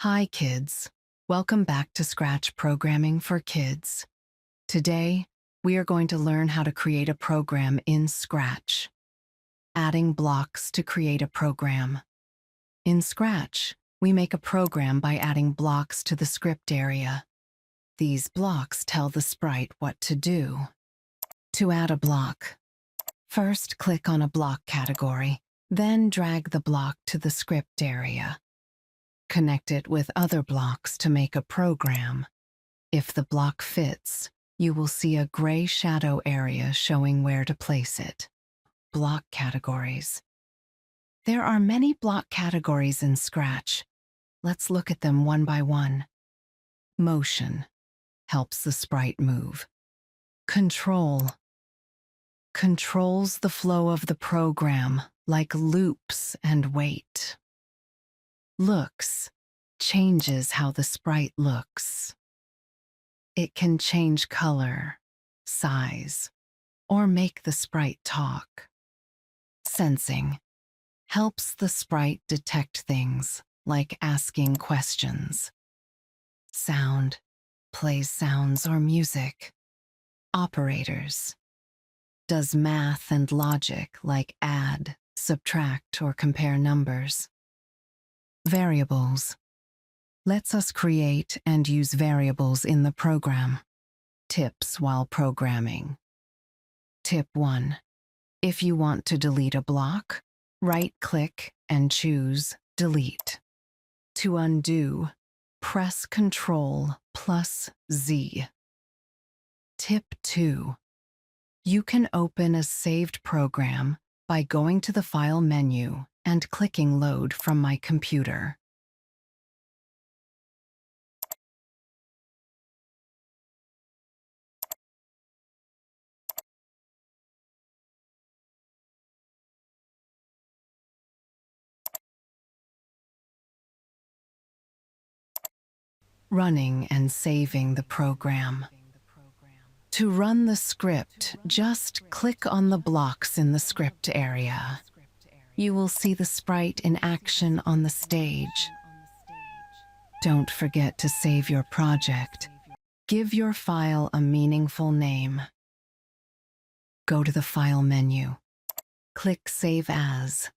Hi, kids. Welcome back to Scratch Programming for Kids. Today, we are going to learn how to create a program in Scratch. Adding blocks to create a program. In Scratch, we make a program by adding blocks to the script area. These blocks tell the sprite what to do. To add a block, first click on a block category, then drag the block to the script area. Connect it with other blocks to make a program. If the block fits, you will see a gray shadow area showing where to place it. Block categories. There are many block categories in Scratch. Let's look at them one by one. Motion helps the sprite move. Control controls the flow of the program, like loops and wait. Looks changes how the sprite looks. It can change color, size, or make the sprite talk. Sensing helps the sprite detect things like asking questions. Sound plays sounds or music. Operators does math and logic like add, subtract, or compare numbers. Variables lets us create and use variables in the program. Tips while programming. Tip 1. If you want to delete a block, right-click and choose Delete. To undo, press Ctrl+Z. Tip 2. You can open a saved program by going to the File menu and clicking Load from my computer. Running and saving the program. To run the script, just click on the blocks in the script area. You will see the sprite in action on the stage. Don't forget to save your project. Give your file a meaningful name. Go to the File menu. Click Save As.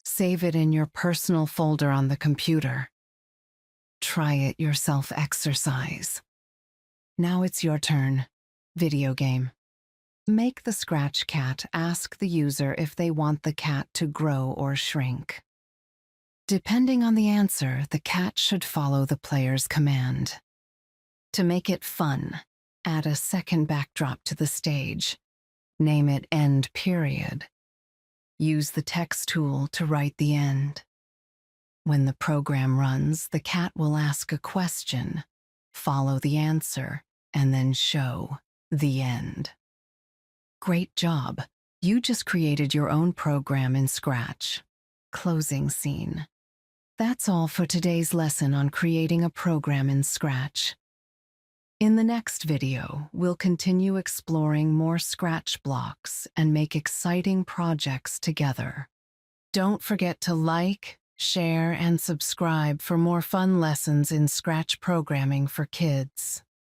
Save it in your personal folder on the computer. Try it yourself exercise. Now it's your turn. Video game. Make the Scratch cat ask the user if they want the cat to grow or shrink. Depending on the answer, the cat should follow the player's command. To make it fun, add a second backdrop to the stage. Name it End Period. Use the text tool to write the end. When the program runs, the cat will ask a question, follow the answer, and then show the end. Great job! You just created your own program in Scratch. Closing scene. That's all for today's lesson on creating a program in Scratch. In the next video, we'll continue exploring more Scratch blocks and make exciting projects together. Don't forget to like, share, and subscribe for more fun lessons in Scratch programming for kids.